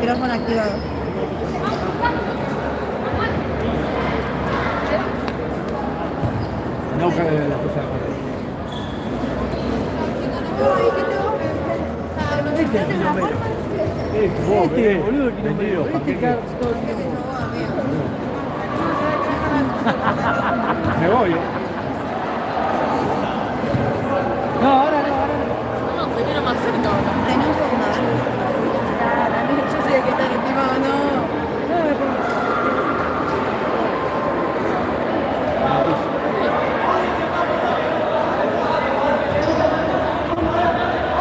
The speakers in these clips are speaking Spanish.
Micrófono activado. No, que la cosa. Boludo, vendido, me voy, No, ahora no. No, te quiero más cerca ahora. Tenés un poco más. Yo sé que está encima, no.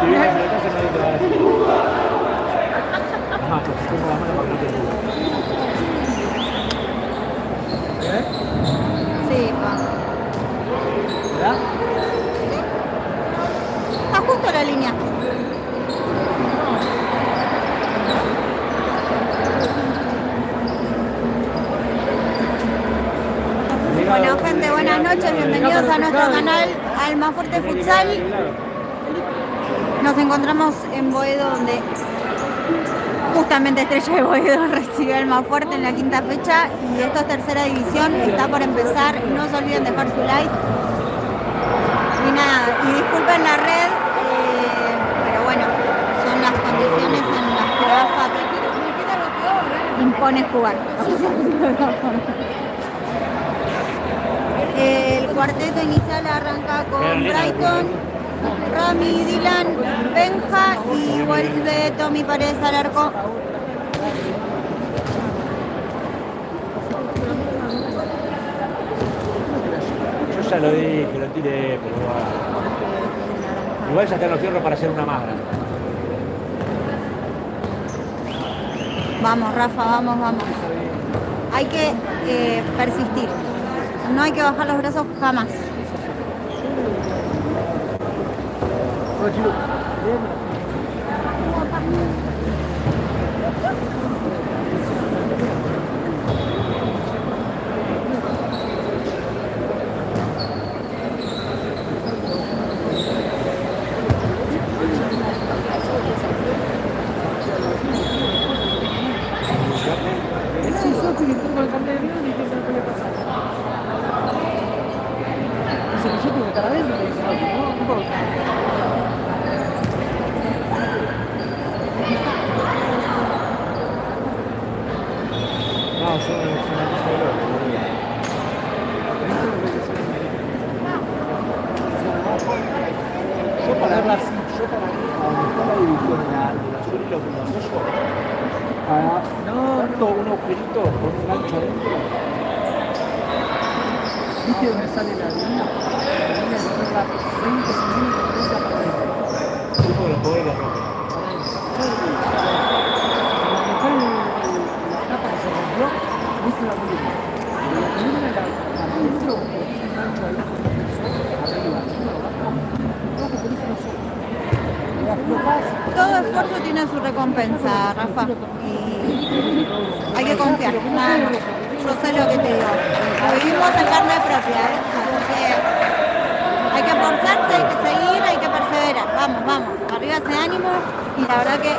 Si vienes a la casa nadie te va a decir. Ajá, pues tengo la mano para que no te mueva. Sí, va. ¿Verdad? Está justo la línea. Bueno, gente, buenas noches, bienvenidos a nuestro canal Almafuerte Futsal. Nos encontramos en Boedo, donde justamente Estrella de Boedo recibe al Almafuerte en la quinta fecha. Y esto es tercera división, está por empezar. No se olviden dejar su like. Y nada, y disculpen la red, pero bueno, son las condiciones en las que AFA impone jugar. El cuarteto inicial arranca con Brighton, Rami, Dylan, Benja y vuelve Tommy Paredes al arco. Yo ya lo dije, lo tiré, pero igual ya están los fierros para hacer una más grande. Vamos, Rafa, vamos, vamos. Hay que persistir. No hay que bajar los brazos jamás. No, son una cosa de loco, boludo. Yo para verla así, yo para mí, a donde está la división de la azul y los apoyo, tanto un agujerito con un gancho adentro. ¿Viste dónde sale la línea? La línea se saca 20 centímetros, 30 para adentro. Uno de los poderes la rompe. La tapa que se rompió, viste la columna. Y la columna era adentro, con un gancho ahí, arriba, abajo. No, porque no se lo sé. Le aflojás. Todo esfuerzo tiene su recompensa, Rafa. Y hay que confiar, nada más. Yo sé lo que te digo. Lo vivimos en carne propia, ¿eh? Así que hay que esforzarse, hay que seguir, hay que perseverar. Vamos, vamos. Arriba ese ánimo. Y la verdad que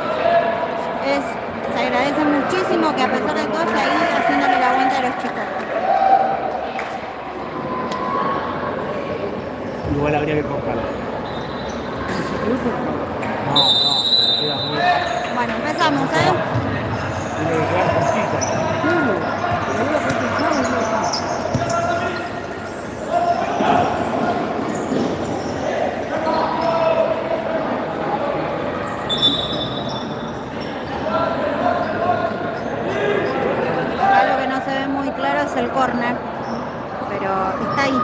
se agradece muchísimo que a pesar de todo esté ahí haciéndole la aguanta a los chicos. Igual habría que cortarlo. No, queda muy... Bueno, empezamos, ¿eh? Tiene que quedar justita. Acá lo que no se ve muy claro es el córner, pero está ahí.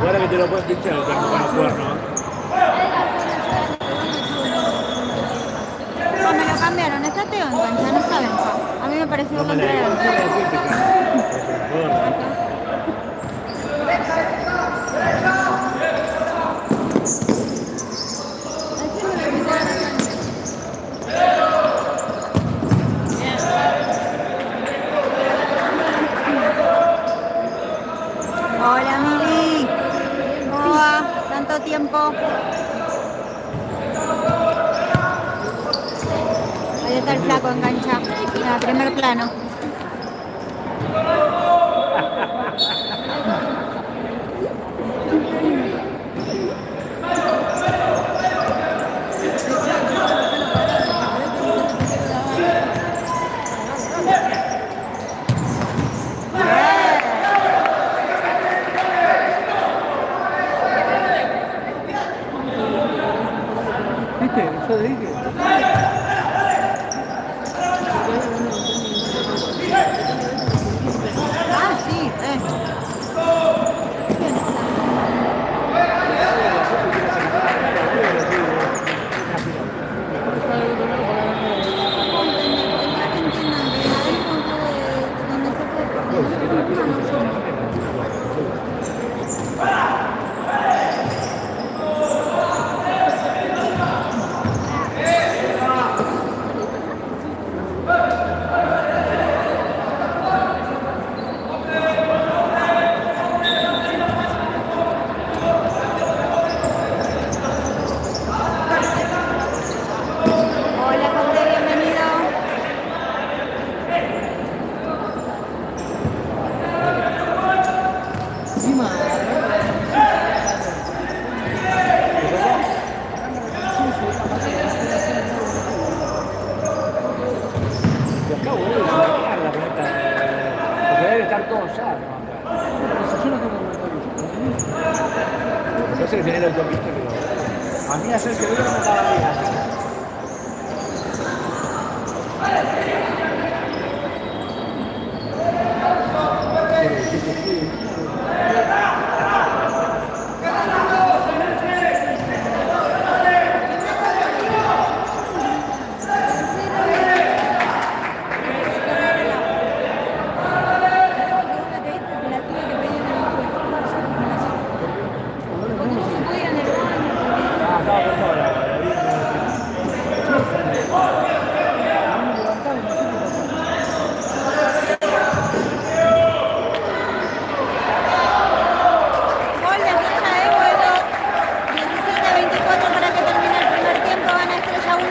Ahora que te lo puedes pinchar, te con los cuernos. No, me lo cambiaron, está Teo en cancha, no está Benja. A mí me pareció No me la contrario. Hola Mili, ¿cómo va? ¿Están está el flaco en cancha. Mira, primer plano. ¿Viste? Yo le dije. Ah, sí, Hola, José, bienvenido. Encima. Y acá, boludo, es una mierda con esta. Porque debe estar todo ya, ¿no? Acá. Yo no tengo comentario. Yo sé que tiene el autopista, pero a mí hacer que veo no estaba bien. Ah, estaba con todo la hora, Gol de Estrella de Bueno. 17-24 para que termine el primer tiempo. Gana Estrella 1-0.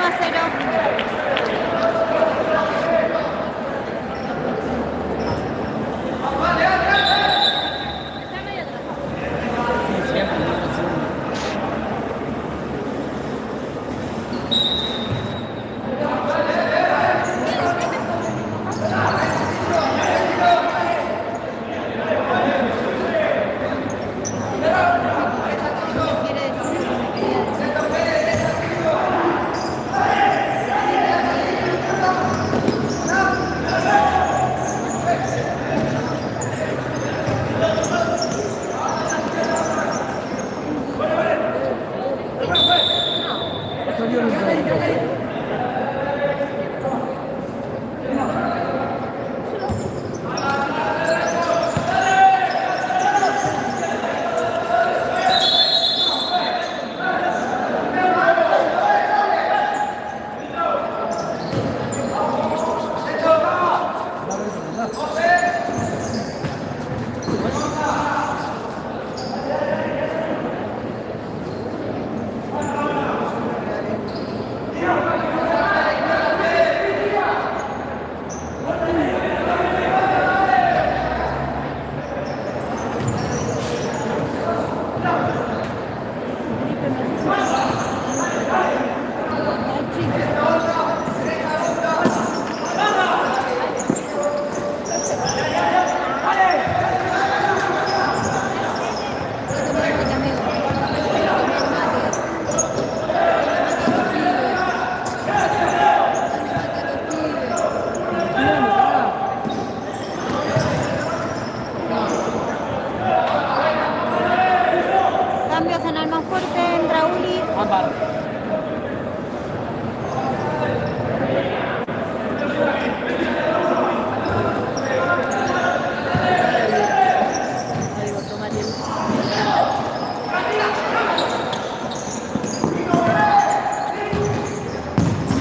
Cambios en Almafuerte, entra Uli.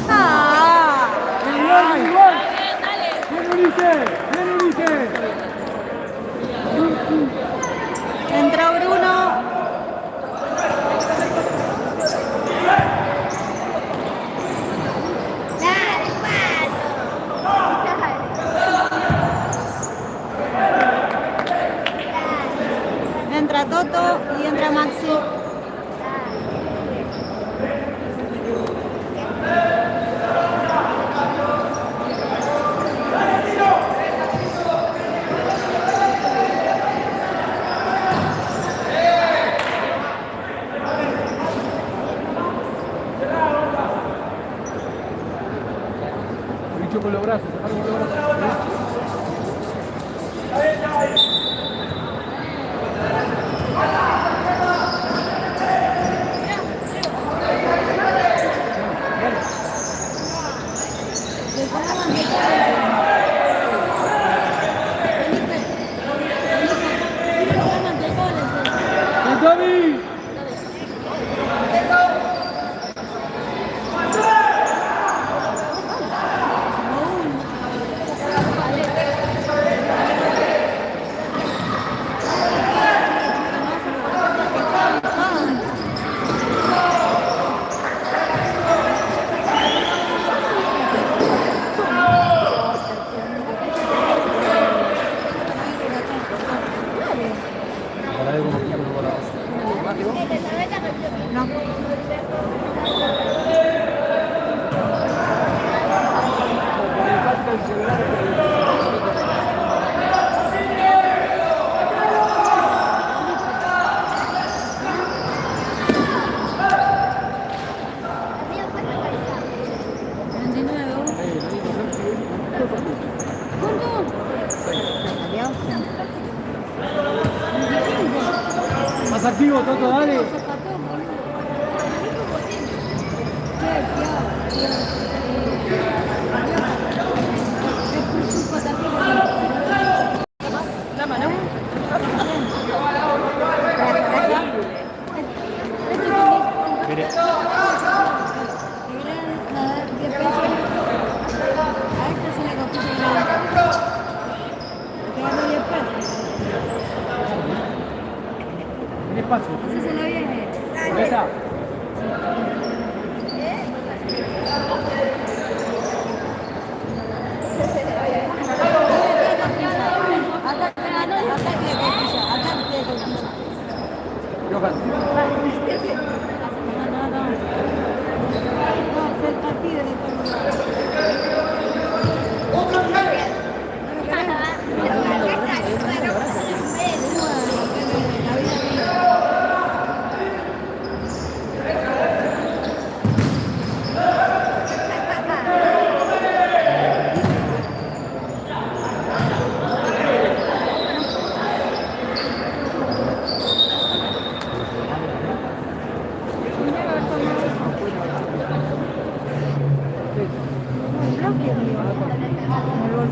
Ah, entró Bruno. mucho con los brazos, separo con los brazos. David! Más activo, Toto, dale. Espacio. Ahí está. Johan.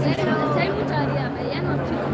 Si hay mucha variedad, mediano, chico.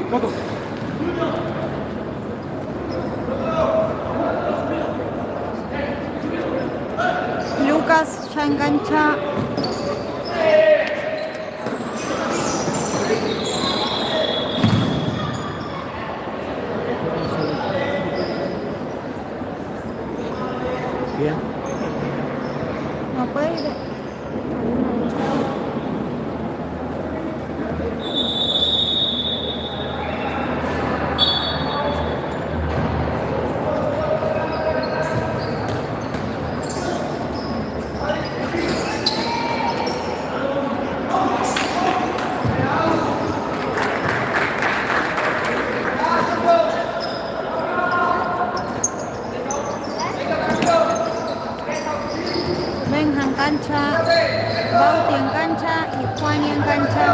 Toto. Lucas ya engancha. Bien. No puede ir. Benja en cancha, Bauti en cancha y Juani en cancha.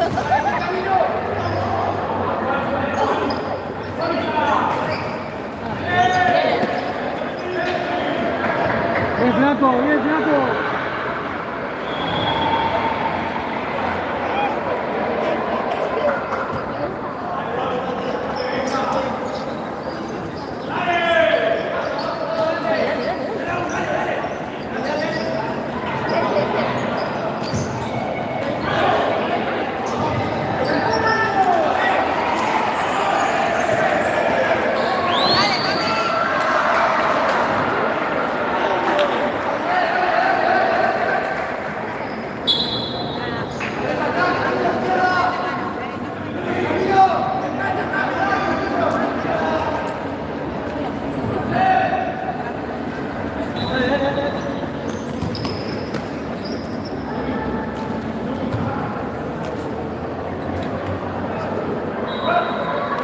Bien, flaco, bien, flaco.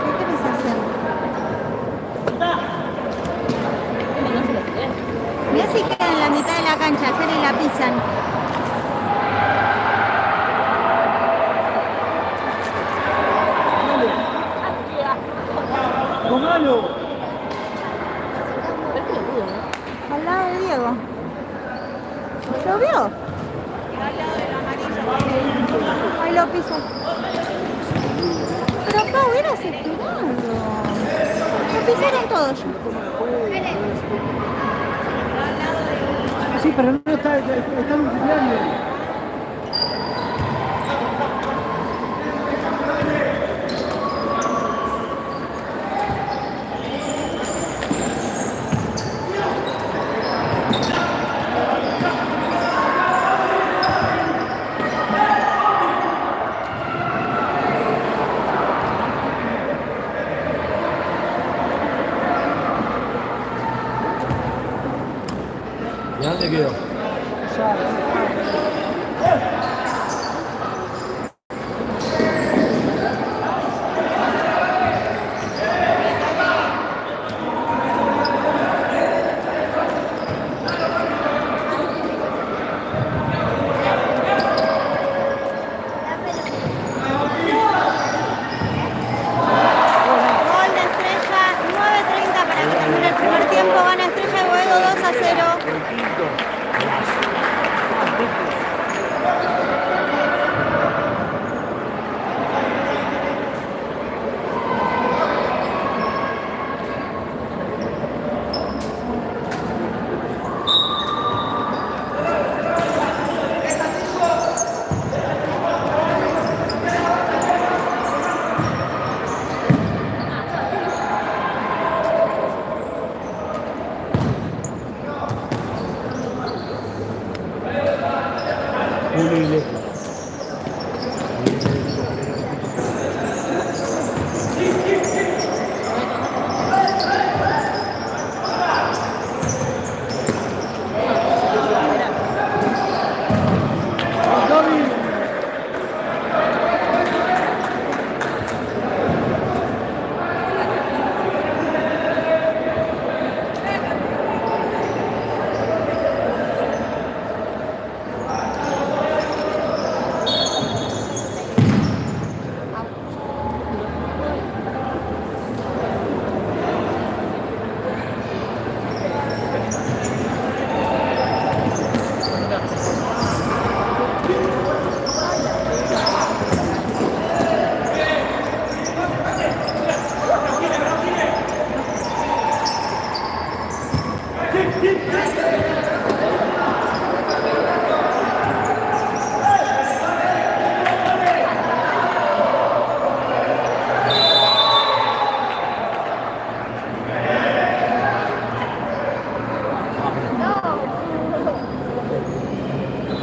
¿Qué querés hacer? Mira si queda en la mitad de la cancha, ayer y la pisan. Tomalo. Al lado de Diego. ¿Lo vio? Ahí lo pisó. Pero acá hubieras esperado. Lo pisaron todos. Sí, pero no está en un cumpleaños. ¿Y a dónde quedó? Gol de Estrella, 9:30 para que termine el primer tiempo. Gana Estrella de Boedo 2-0. El quinto. Julio Iglesias.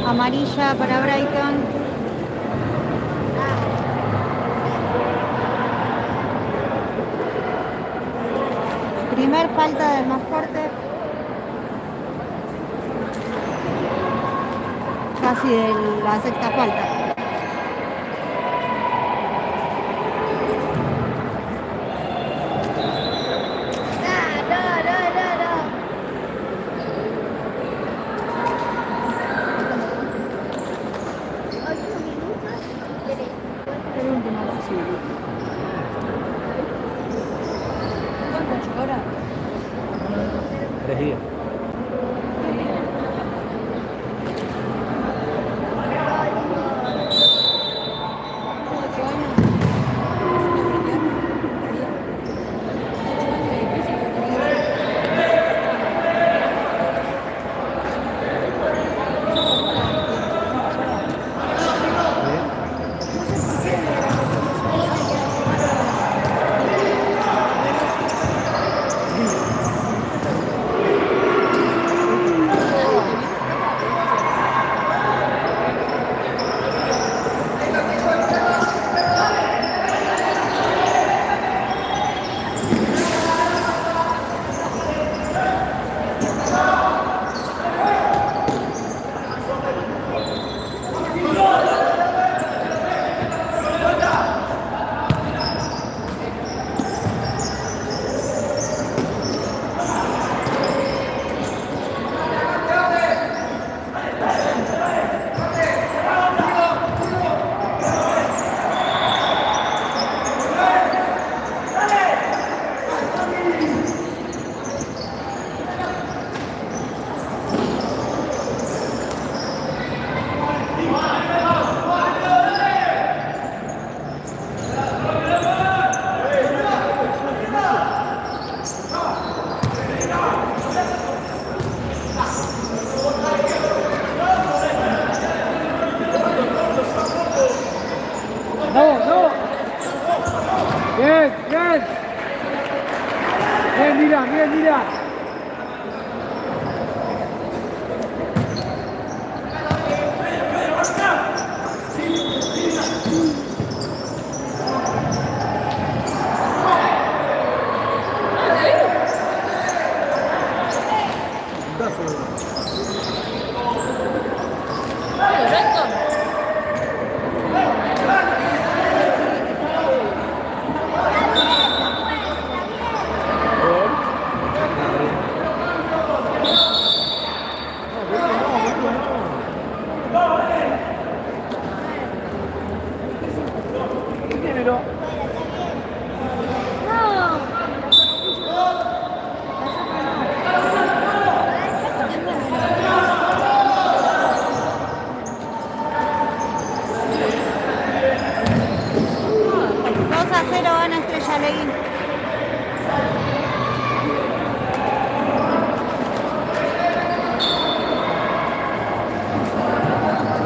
Amarilla para Brighton. Primer falta del más fuerte. Casi de la sexta falta. ¿8 horas? 3 días. No, no. Bien, bien. Bien, mira, bien, mira. Gana Estrella Leguín.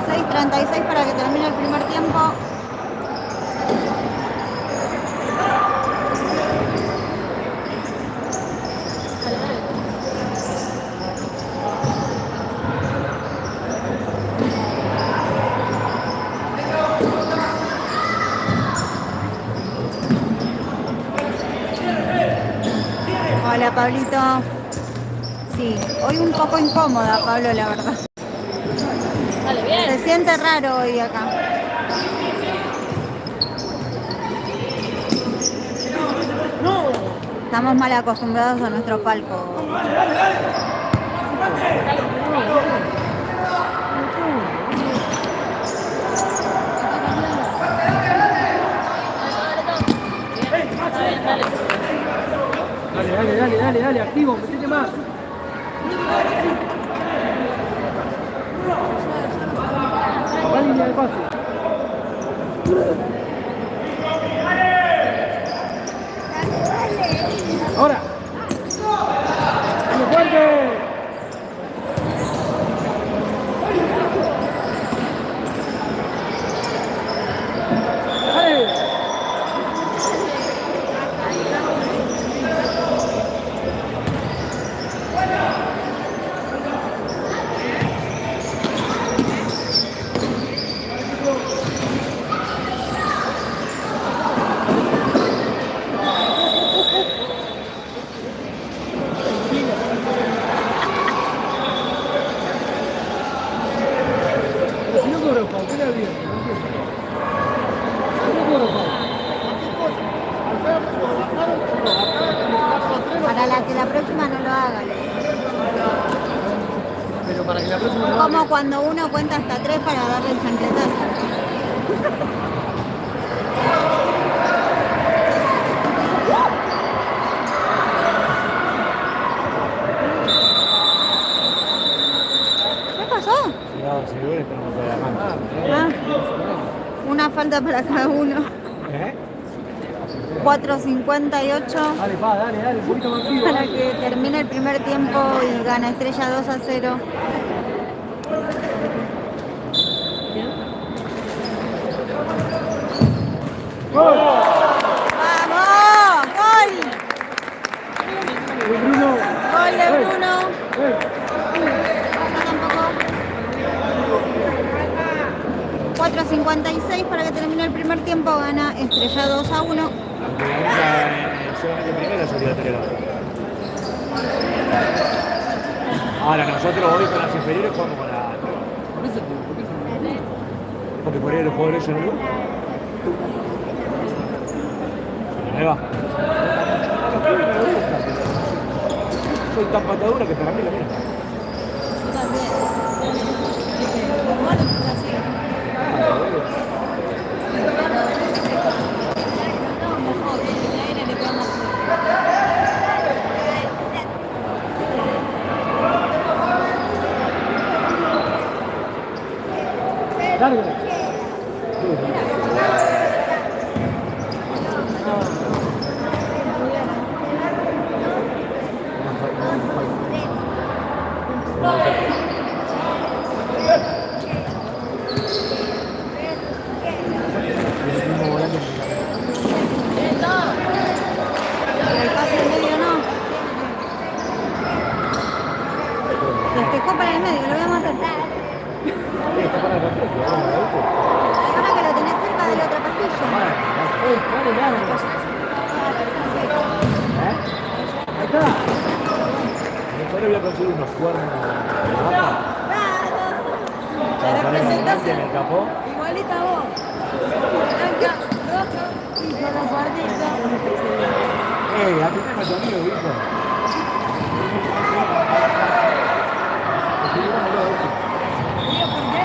$6:36 para que termine el primer tiempo. Hola, Pablito. Sí, hoy un poco incómoda, Pablo, la verdad. Vale, bien. Se siente raro hoy acá. Estamos mal acostumbrados a nuestro palco. Dale, activo, metete más. La línea de pase. Ahora. ¡Fuerte! Para que la próxima no lo haga. Pero para que la próxima no Como cuando uno cuenta hasta 3 para darle el chancletazo. 4.50 para cada uno. ¿Eh? 4.58 Dale, pa, dale, un poquito más vivo. para que termine el primer tiempo y gana Estrella 2-0. ¡Vamos! ¡Gol! Bruno. ¡Gol de Bruno! Tampoco. 4.56 para que termine el primer tiempo, gana Estrella 2-1. Solamente primero es obligatorio. Ahora nosotros hoy con las inferiores jugamos con la. Por eso te digo, ¿por qué se me Porque por ahí los jugadores yo no lo. Ahí va. Soy tan patadura que para mí lo mismo. Yo también. Igual es así. No, mejor, porque el aire le pegamos. Dale, dale. El pase en medio no. Despejó para el medio, lo voy a matar. Está para el refresco, Ahora que lo tenés cerca de la otra pastilla. Dale, dale. Ahí está. Mejor voy a conseguir unos cuernos de vaca. La representación. En el capó. Igualita a vos. Blanca, rojo y con los guarditos. A ti me tu amigo, hijo. Digo, ¿por qué?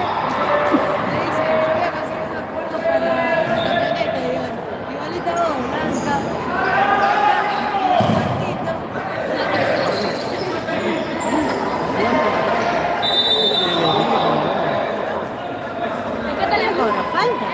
Me dice, yo voy a conseguir un acuerdo para la camioneta. Digo, igualita a vos, blanca. Cobra falta.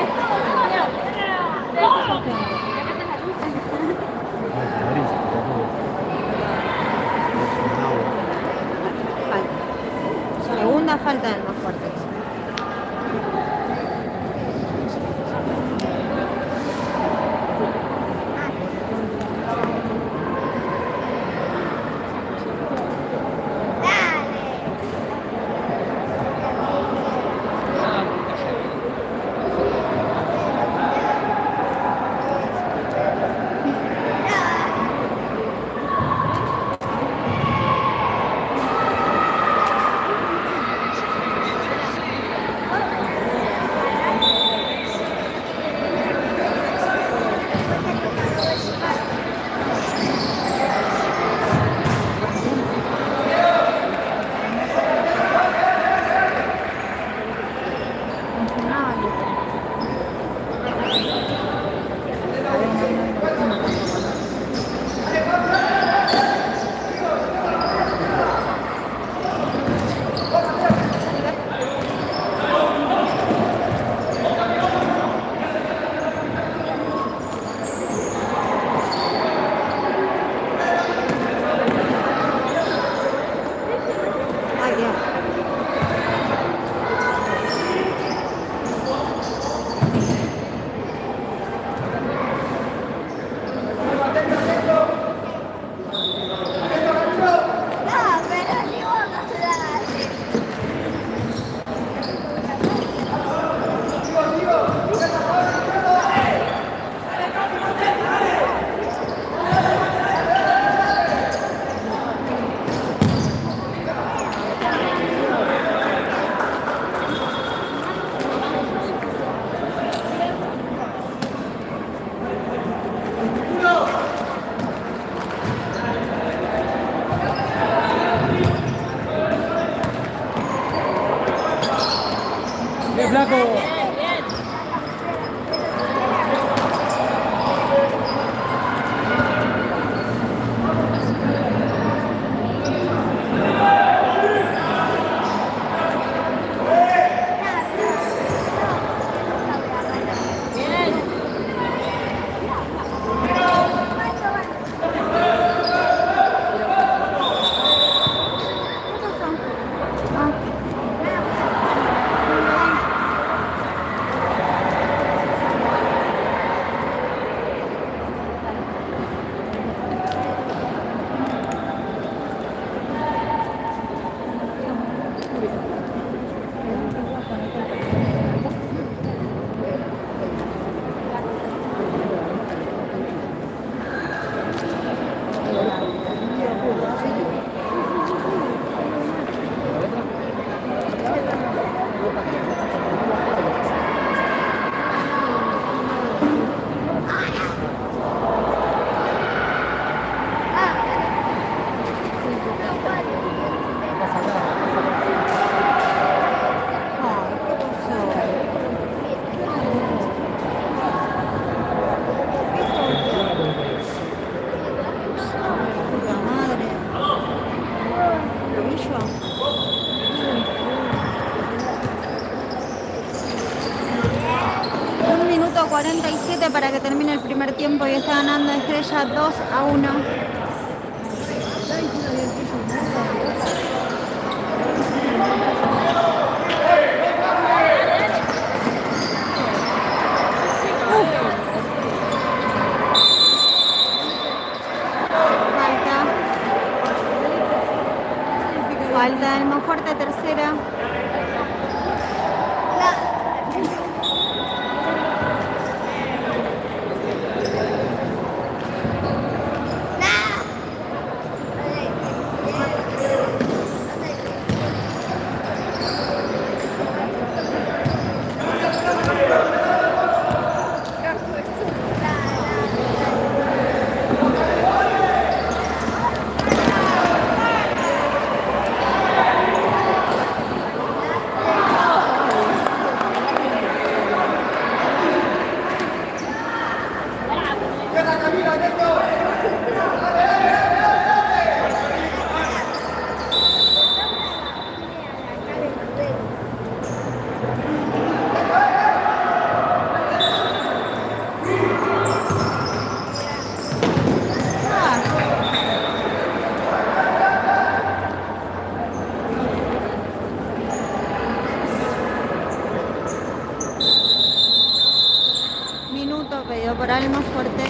47 para que termine el primer tiempo y está ganando Estrella 2-1. Falta el más fuerte, tercera. Minuto pedido por Alma Fuerte.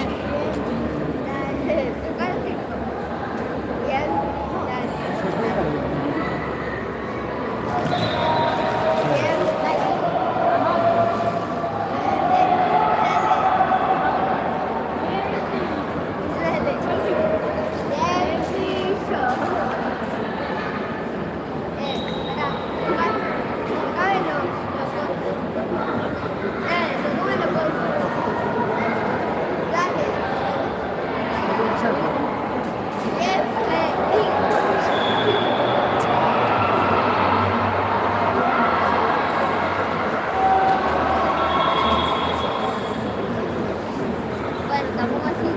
Bueno, tampoco así.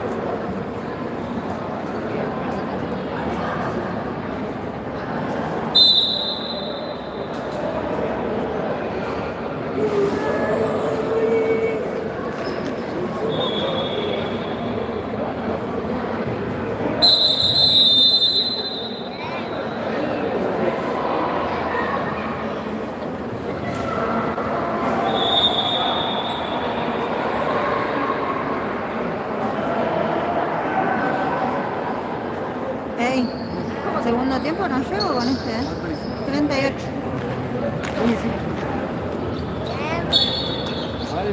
Ey, segundo tiempo no llego con este, 38. Oye, sí. Vale.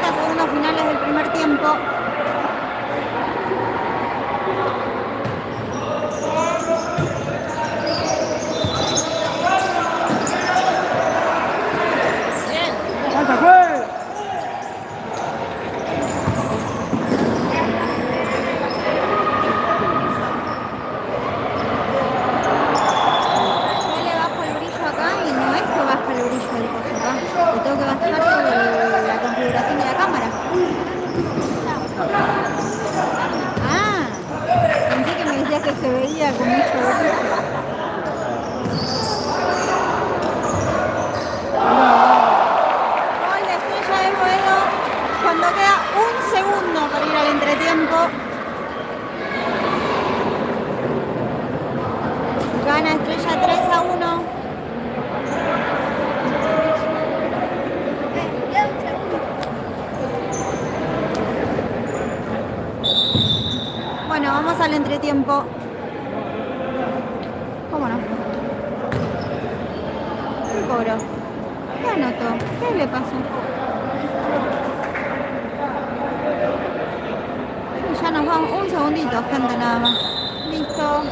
Segundos finales del primer tiempo. ¡Falta, pues! Yo le bajo el brillo acá y no es que baja el brillo del coso acá. Le tengo que bajar sobre la configuración de la cámara. Ah, pensé que me decías que se veía con mucho brillo. Gol de Estrella de Boedo cuando queda un segundo para ir al entretiempo. Gana Estrella 3-1. Bueno, vamos al entretiempo. ¿Cómo no? ¿Qué cobró? ¿Qué anotó? ¿Qué le pasó? Y ya nos vamos. Un segundito, gente, nada más. Listo.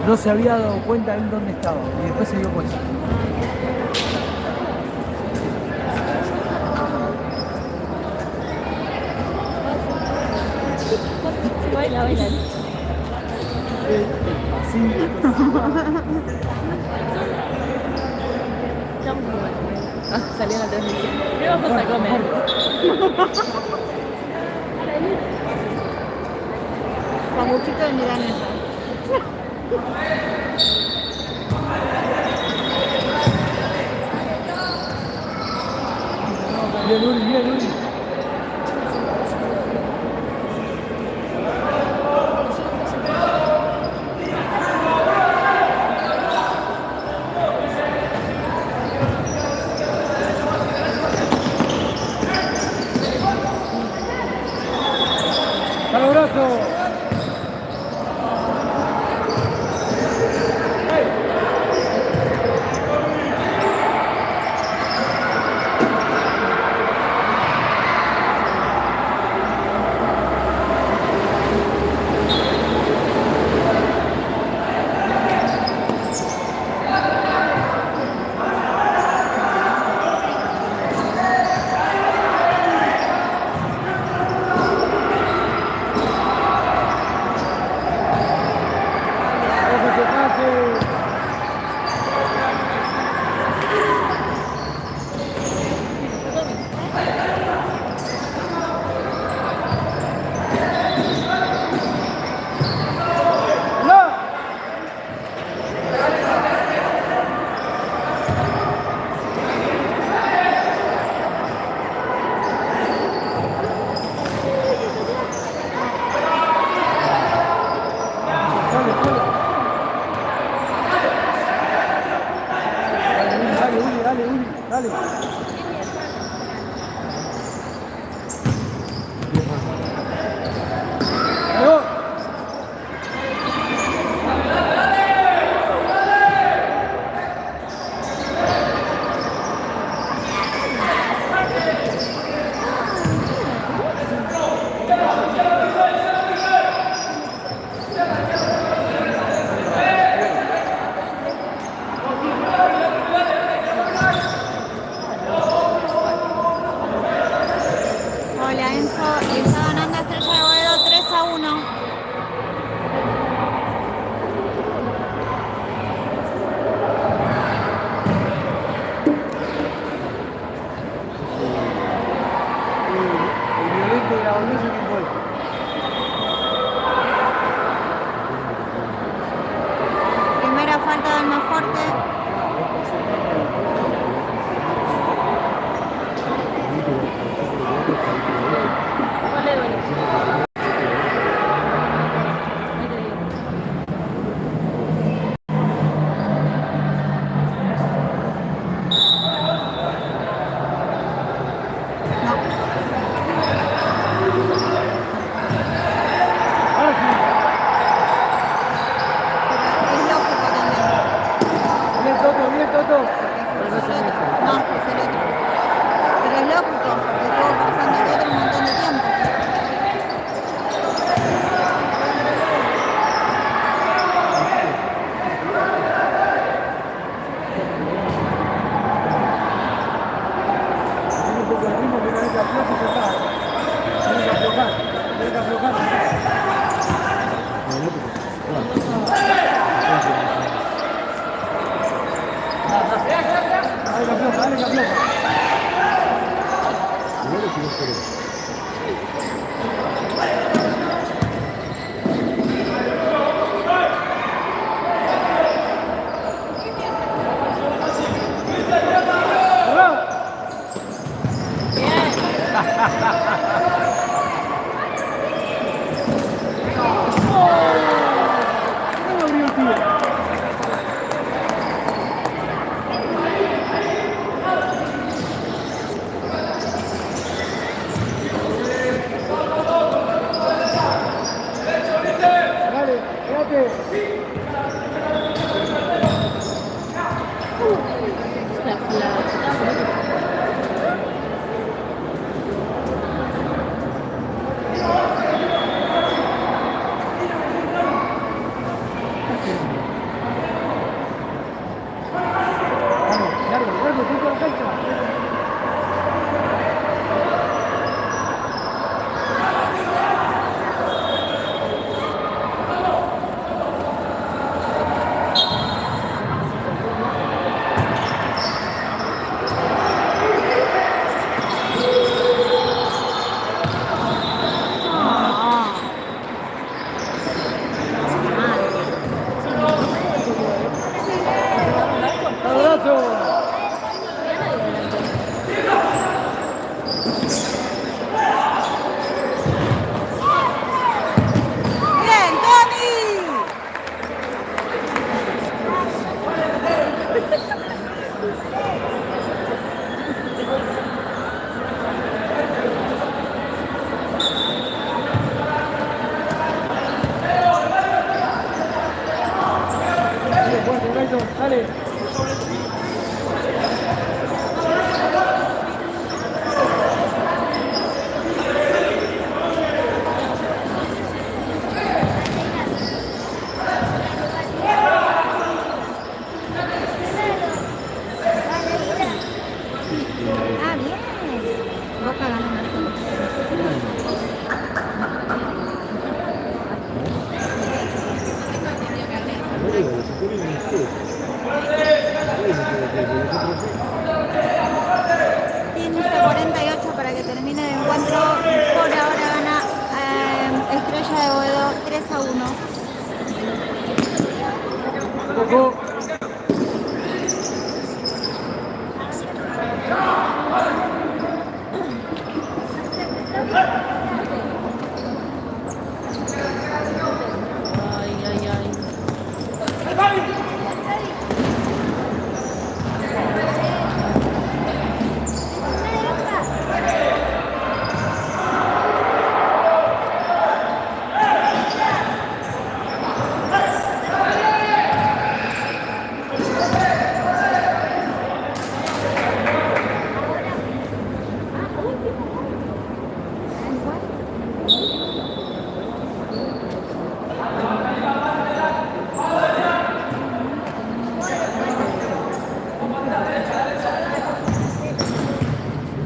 No se había dado cuenta él dónde estaba y después se dio cuenta. Baila, baila. Así. Salió en la televisión. ¿Qué vamos a comer? Sanguchito de milanesa. Bien, Uri, bien, Uri. ¡Al abrazo! Dale. Leo. Hola Enzo, está ganando Estrella de Boedo 3-1. Dale. Ah, bien. Boca ganó una sola. No digo, los sectores non stessi. Quince 48 para que termine el encuentro. Por ahora gana Estrella de Boedo 3-1. Poco. Ay, ay, ay.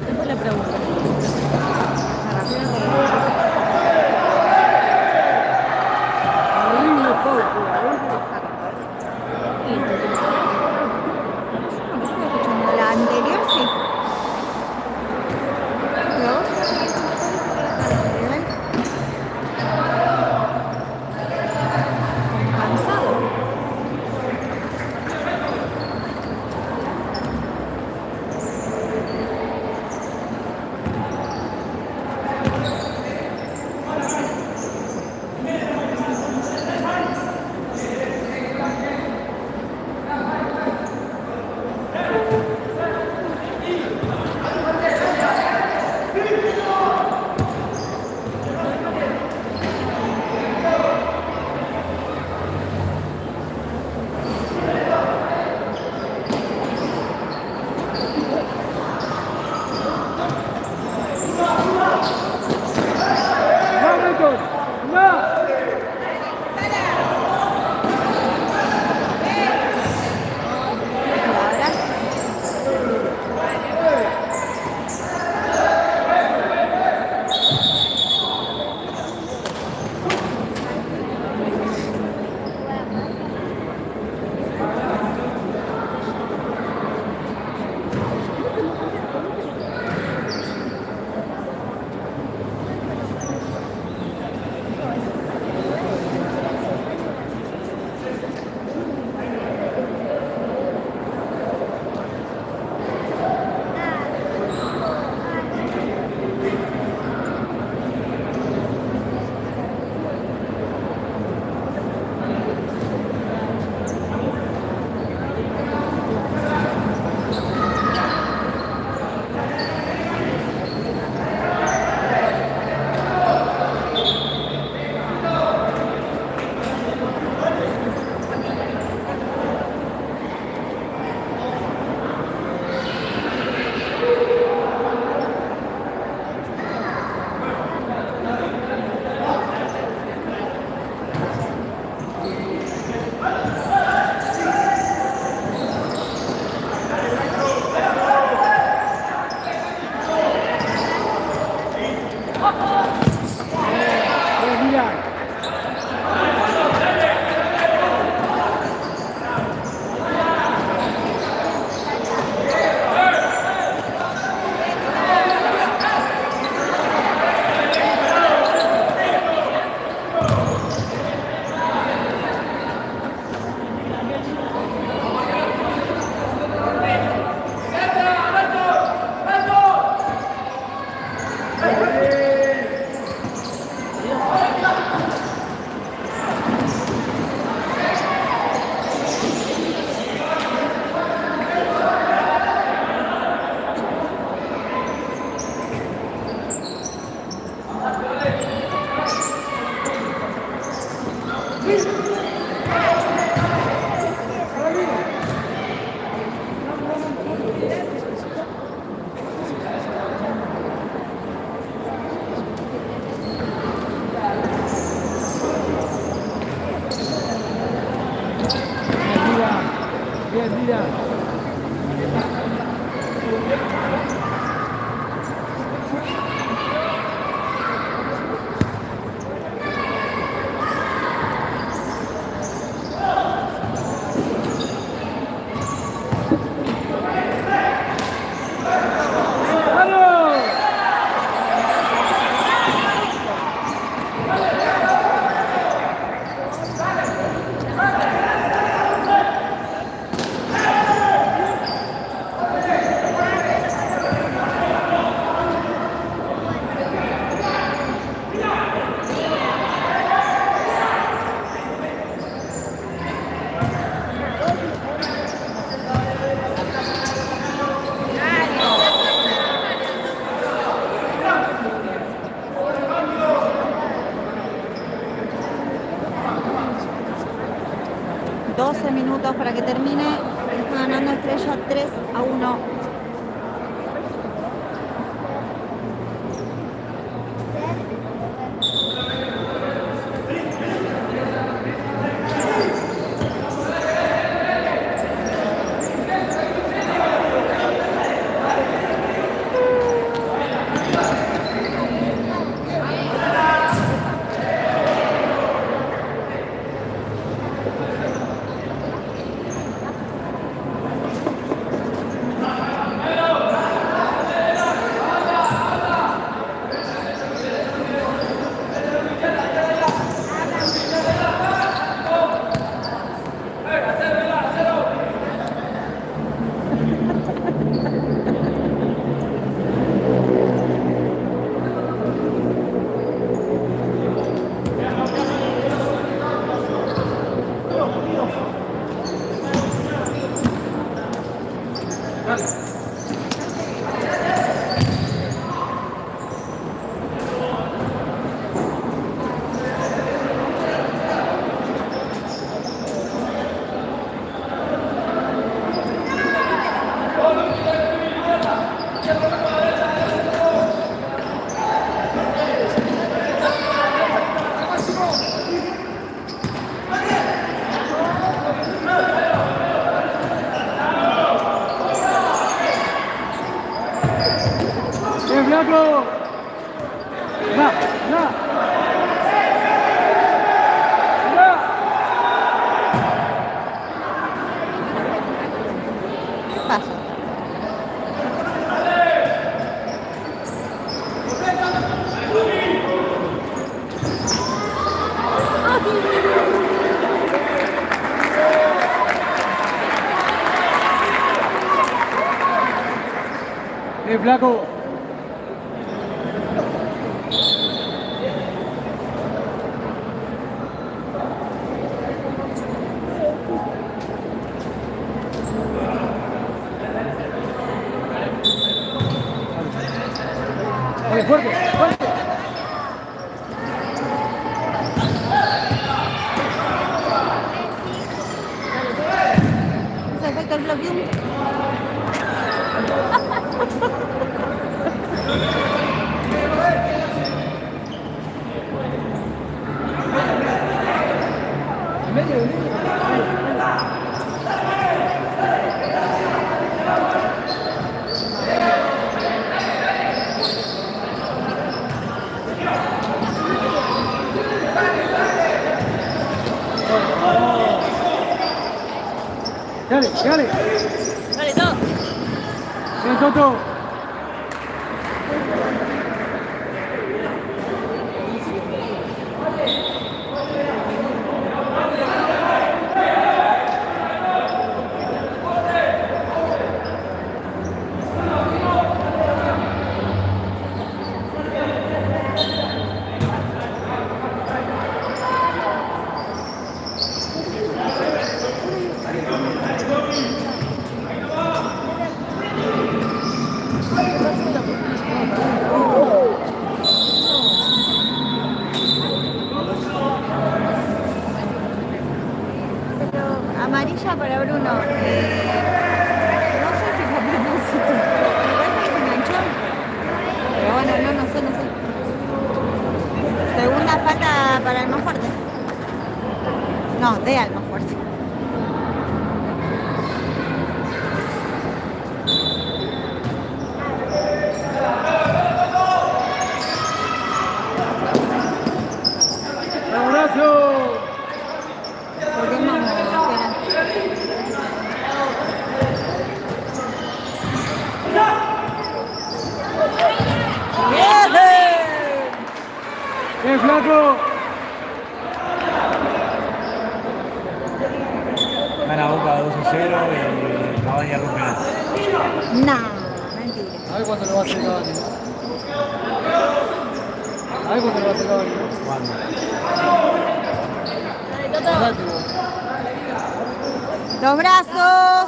¿Qué fue la pregunta? La anterior sí. ¿Pero vos? Cansado. Hamilton. No. Mira. Mira. Minutos para que termine. Está ganando Estrella 3-1. Flaco! ¡Va! ¡Va! Paso. Flaco! Fuerte, fuerte. Ese efecto del bloqueo. Dale, dale. Dale, todo. Bien, Toto. Amarilla para Bruno. No sé si fue a propósito. Me parece que se enganchó. Pero bueno, no sé. Segunda falta para el más fuerte. No, de al más fuerte. ¡Eso! Porque es más mono, ¡Bien, flaco! Gana Boca 2-0 y Cavani rompe nada. Nah, mentira. A ver cuándo lo va a hacer Cavani. A ver cuándo lo va a hacer Cavani. ¿Cuándo? Andate vos. Los brazos.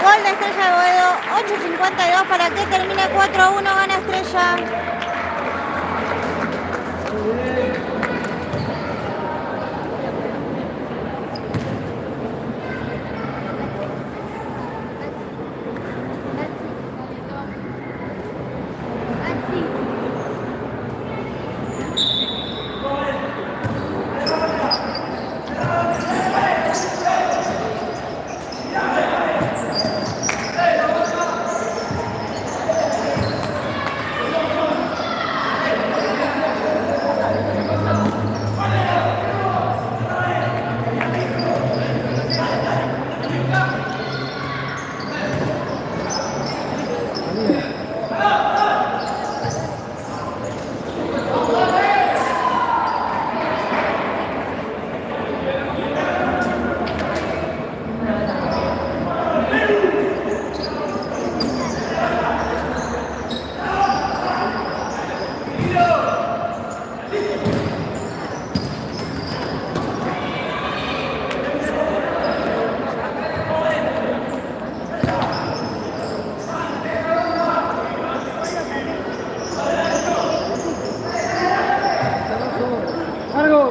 Gol de Estrella de Boedo, 8:52 para que termine 4-1, gana Estrella. ¡Largo!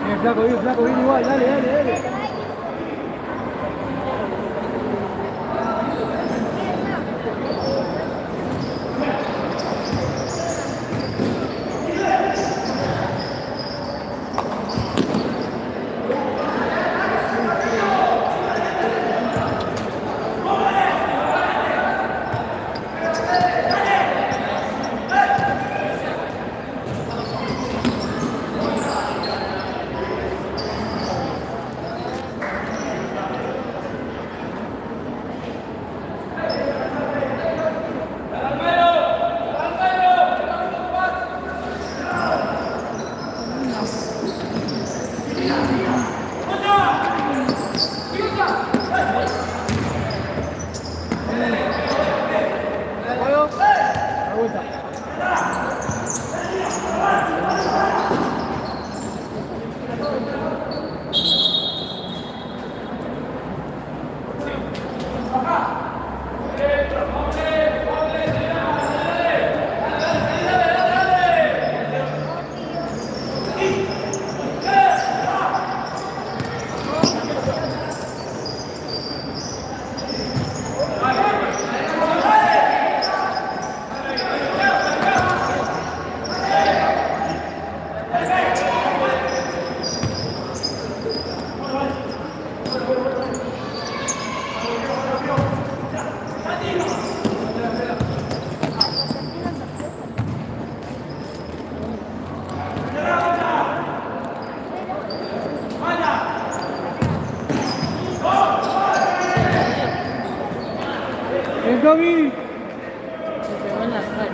Bien, flaco, bien igual, dale, dale, dale. La vuelta. ¡Bien, Tommy! Se pegó en la cara.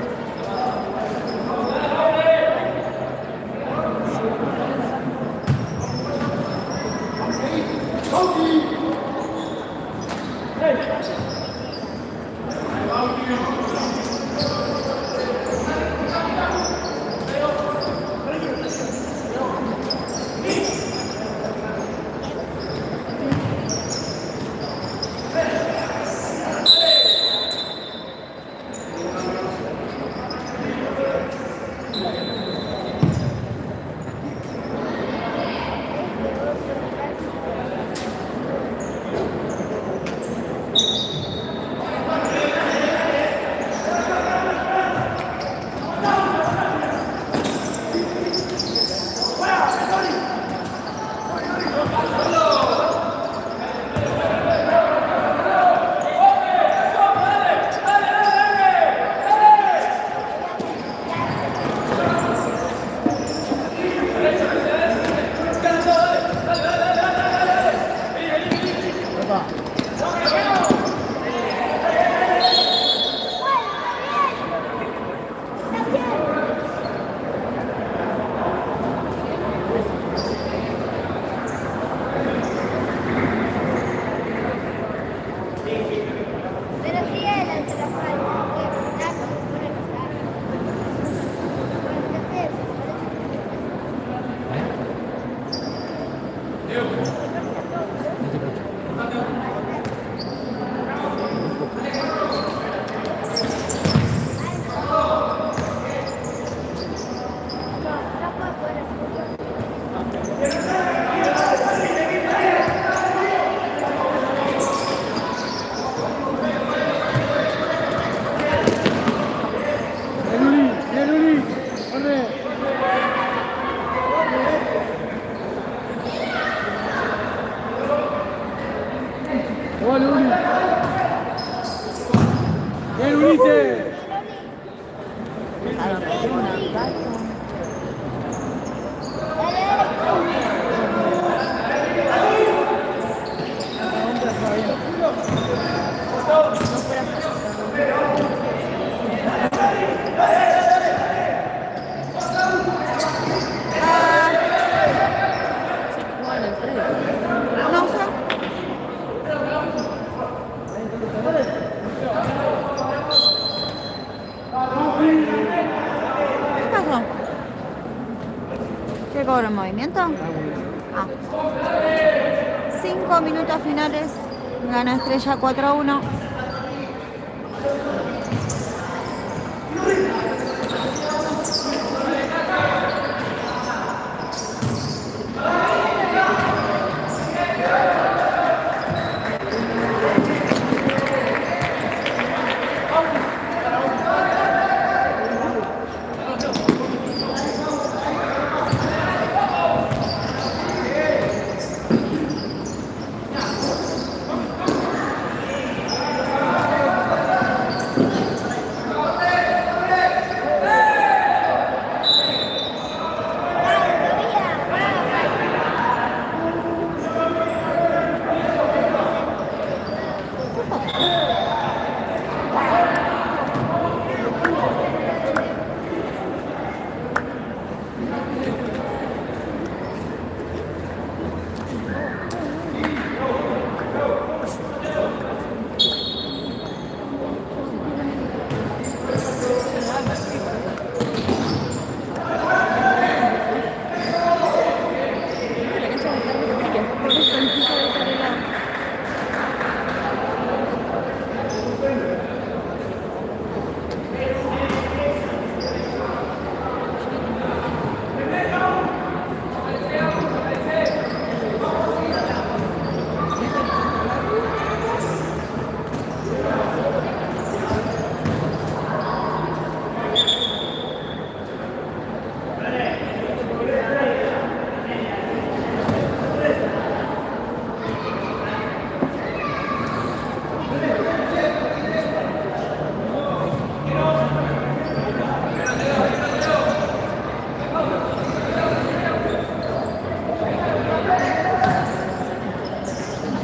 Bien, Uli, corre. Vale, Uli. Bien, Ulises. Bueno, el predio. No sé. ¿Qué pasó? ¿Qué cobra el movimiento? Ah. 5 minutos finales. Gana Estrella 4-1.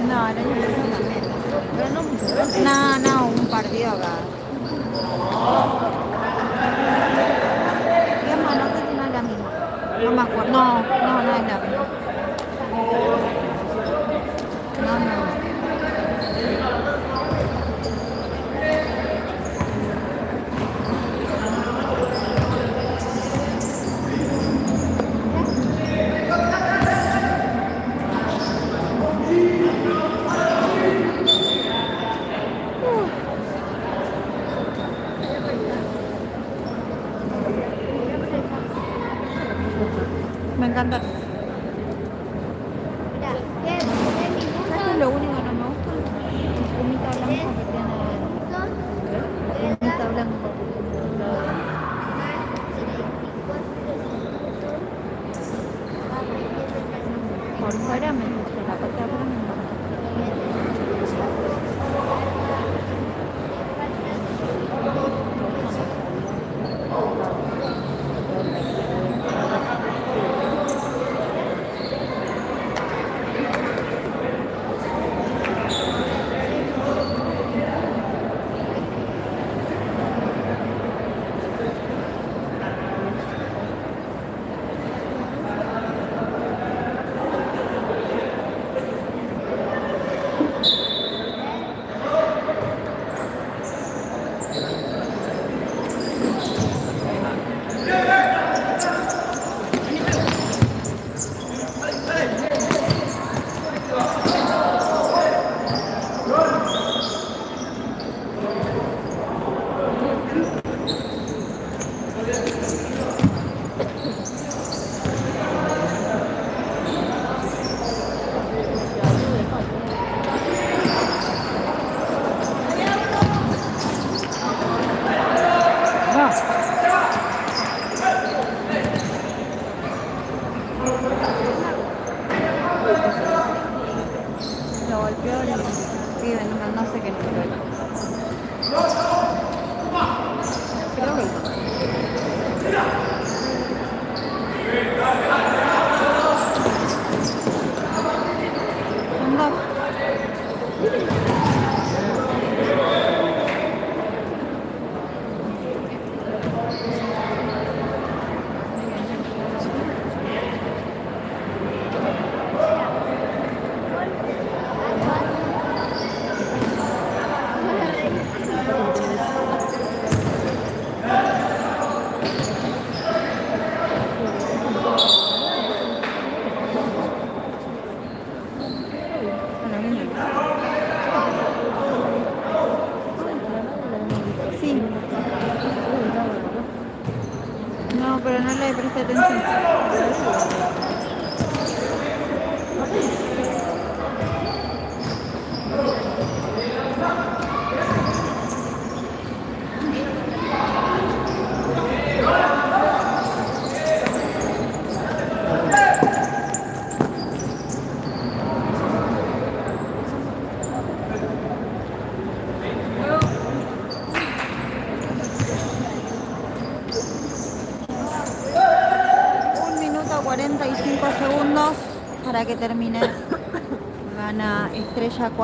No, el año pasado también. Pero no mucho. No, un partido acá. ¿Qué más? No sé si no es la misma. No me acuerdo. No es la misma. No. Me encanta. ¿Sabes qué es lo único que no me gusta? El fumita blanco que tiene. El fumita blanco. Por fuera me gusta, la parte de afuera me encanta. Lo golpeó el pibe, no sé qué número era. Creo que Son dos. Sí. No, pero no le presté atención. Un minuto 45 segundos para que termine. Gana Estrella 4-1.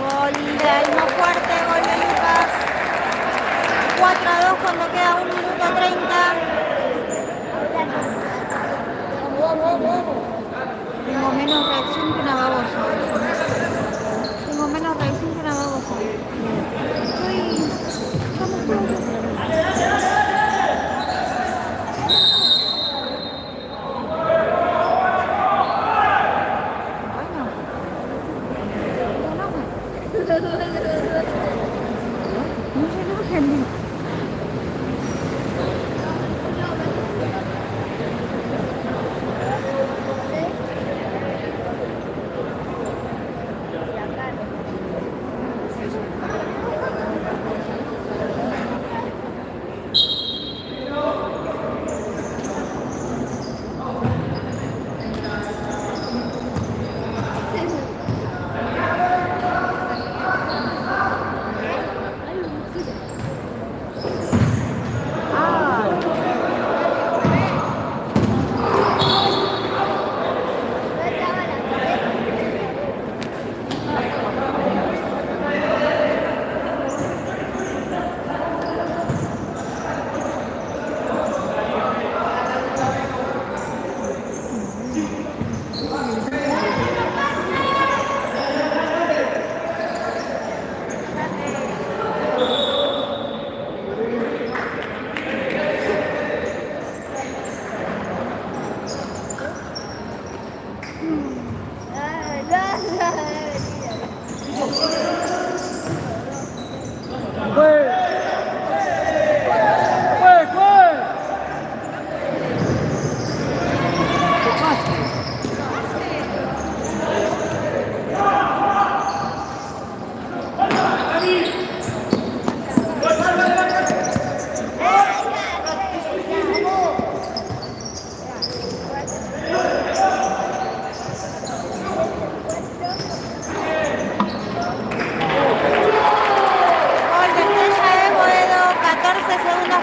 Gol de Almo Fuerte, gol de Lucas. 4-2 cuando queda 1 minuto 30. Tengo menos reacción que una babosa. Tengo menos reacción que una babosa. Estamos todos. Bueno. No se enojen.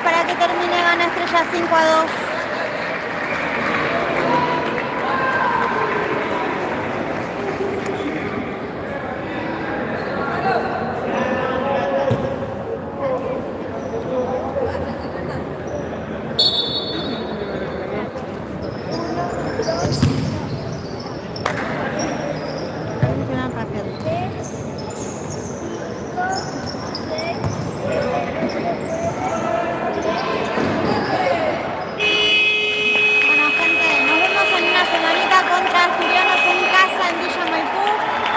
Para que termine, gana Estrella 5-2. Contra Asturianos en casa en Villa Maipú.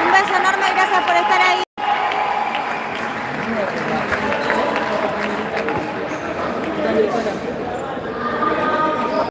Un beso enorme, gracias por estar ahí.